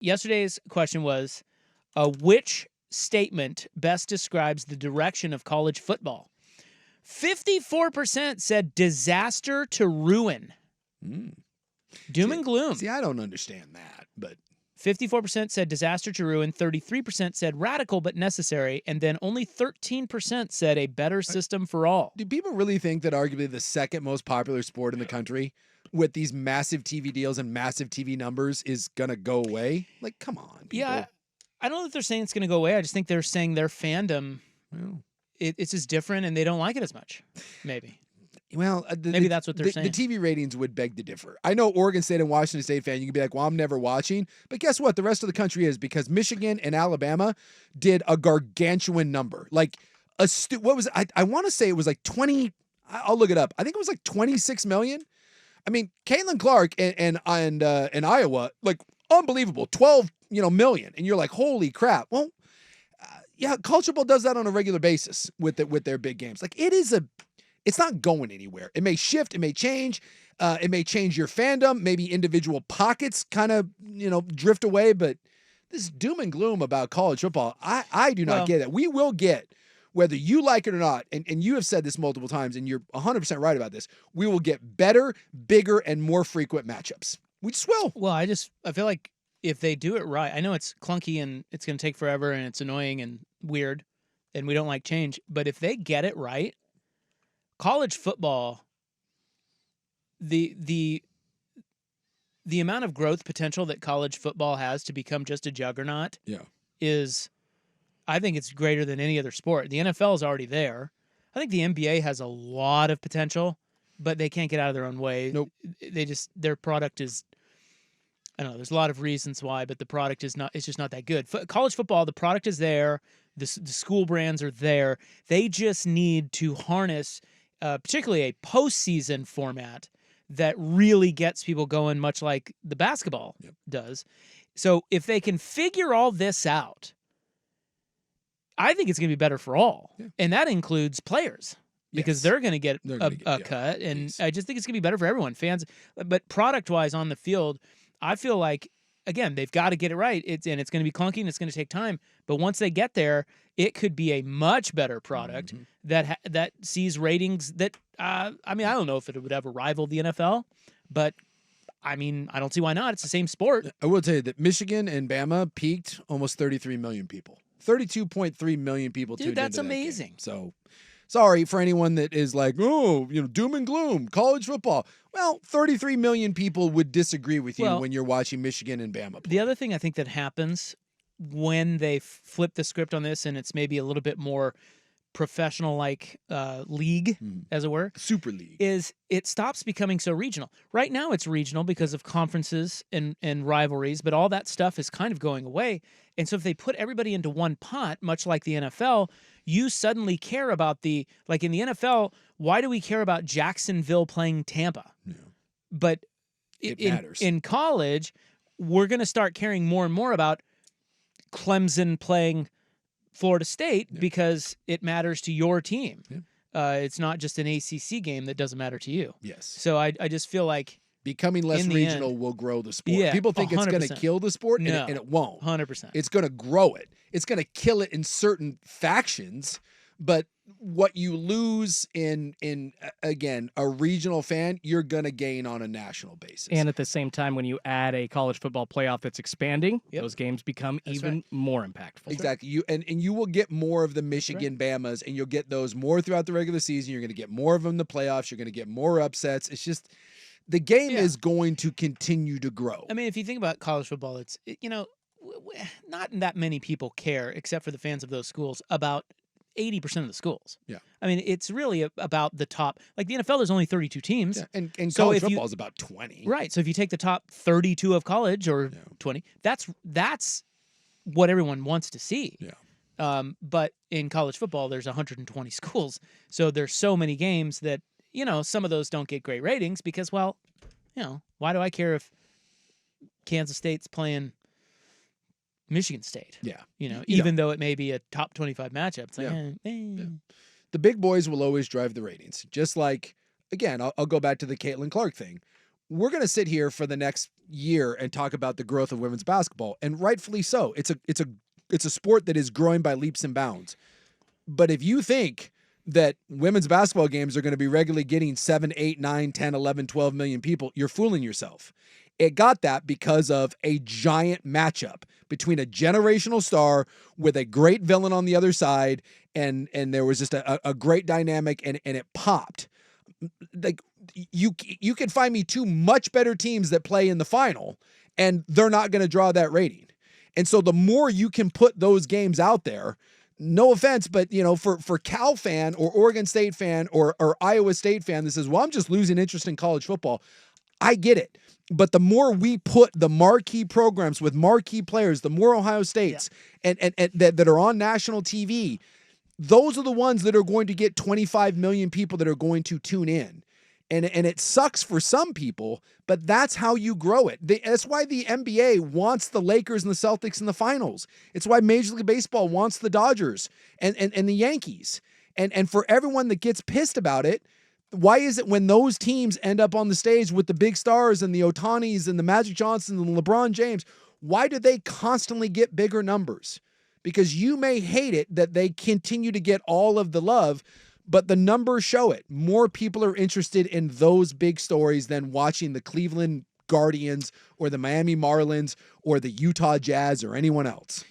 Yesterday's question was, which statement best describes the direction of college football? 54% said disaster to ruin. Doom and gloom. See, I don't understand that, but 54% said disaster to ruin, 33% said radical but necessary, and then only 13% said a better system for all. do people really think that arguably the second most popular sport in the country with these massive TV deals and massive TV numbers is going to go away? Like, come on, people. Yeah, I don't know if they're saying it's going to go away. I just think they're saying their fandom, it's just different and they don't like it as much, maybe. Well, maybe that's what they're saying. The TV ratings would beg to differ. I know Oregon State and Washington State fan, you can be like, well, I'm never watching. But guess what? The rest of the country is, because Michigan and Alabama did a gargantuan number. Like, what was it? I want to say it was like 20. I'll look it up. I think it was like 26 million. I mean, Caitlin Clark and Iowa, like, unbelievable, 12 million. And you're like, holy crap. Well, yeah, college football does that on a regular basis with their big games. Like, it's not going anywhere. It may shift. It may change. It may change your fandom. Maybe individual pockets kind of, drift away. But this doom and gloom about college football, I do not get it. We will get, whether you like it or not, and you have said this multiple times, and you're 100% right about this, we will get better, bigger, and more frequent matchups. We just will. Well, I feel like if they do it right, I know it's clunky and it's going to take forever and it's annoying and weird and we don't like change, but if they get it right, college football, the amount of growth potential that college football has to become just a juggernaut is, I think it's greater than any other sport. The NFL is already there. I think the NBA has a lot of potential, but they can't get out of their own way. Nope. Their product is, I don't know, there's a lot of reasons why, but the product is not, it's just not that good. College football, the product is there. The school brands are there. They just need to harness particularly a postseason format that really gets people going, much like the basketball does. So if they can figure all this out, I think it's going to be better for all. Yeah. And that includes players, because they're going to get a cut. And I just think it's going to be better for everyone, fans. But product-wise on the field, I feel like, again, they've got to get it right. It's going to be clunky and it's going to take time. But once they get there, it could be a much better product that sees ratings that, I don't know if it would ever rival the NFL, but I don't see why not. It's the same sport. I will tell you that Michigan and Bama peaked almost 33 million people. 32.3 million people tuned into that game. Dude, that's amazing. So, sorry for anyone that is like, doom and gloom, college football. Well, 33 million people would disagree with you when you're watching Michigan and Bama play. The other thing I think that happens when they flip the script on this, and it's maybe a little bit more professional-like league, as it were. Super league. Is it stops becoming so regional. Right now it's regional because of conferences and rivalries, but all that stuff is kind of going away. And so if they put everybody into one pot, much like the NFL, you suddenly care about like in the NFL, why do we care about Jacksonville playing Tampa? Yeah. But it matters. In college, we're going to start caring more and more about Clemson playing Florida State because it matters to your team. Yeah. It's not just an ACC game that doesn't matter to you. Yes. So I just feel like becoming less regional will grow the sport. Yeah, people think 100%. It's going to kill the sport, and it won't. 100%. It's going to grow it. It's going to kill it in certain factions, but what you lose in again, a regional fan, you're going to gain on a national basis. And at the same time, when you add a college football playoff that's expanding, those games become more impactful. Exactly. You will get more of the Michigan Bamas, and you'll get those more throughout the regular season. You're going to get more of them in the playoffs. You're going to get more upsets. It's just the game is going to continue to grow. I mean, if you think about college football, it's, not that many people care, except for the fans of those schools, about 80% of the schools. Yeah. I mean, it's really about the top. Like the NFL, there's only 32 teams. Yeah. And so college football is about 20. Right. So if you take the top 32 of college or 20, that's what everyone wants to see. Yeah. But in college football, there's 120 schools. So there's so many games that, some of those don't get great ratings because, why do I care if Kansas State's playing Michigan State? Yeah. Even though it may be a top 25 matchup. It's like, The big boys will always drive the ratings. Just like, again, I'll go back to the Caitlin Clark thing. We're going to sit here for the next, year and talk about the growth of women's basketball, and rightfully so. It's a sport that is growing by leaps and bounds. But if you think that women's basketball games are going to be regularly getting 7, 8, 9, 10, 11, 12 million people, you're fooling yourself. It got that because of a giant matchup between a generational star with a great villain on the other side, and there was just a great dynamic, and it popped. Like, you can find me 2 much better teams that play in the final, and they're not going to draw that rating. And so the more you can put those games out there, no offense, but for Cal fan or Oregon State fan or Iowa State fan that says, well, I'm just losing interest in college football. I get it. But the more we put the marquee programs with marquee players, the more Ohio States and that are on national TV, those are the ones that are going to get 25 million people that are going to tune in. And it sucks for some people, but that's how you grow it. That's why the NBA wants the Lakers and the Celtics in the finals. It's why Major League Baseball wants the Dodgers and the Yankees. And for everyone that gets pissed about it, why is it when those teams end up on the stage with the big stars and the Ohtanis and the Magic Johnsons and the LeBron James, why do they constantly get bigger numbers? Because you may hate it that they continue to get all of the love, but the numbers show it. More people are interested in those big stories than watching the Cleveland Guardians or the Miami Marlins or the Utah Jazz or anyone else.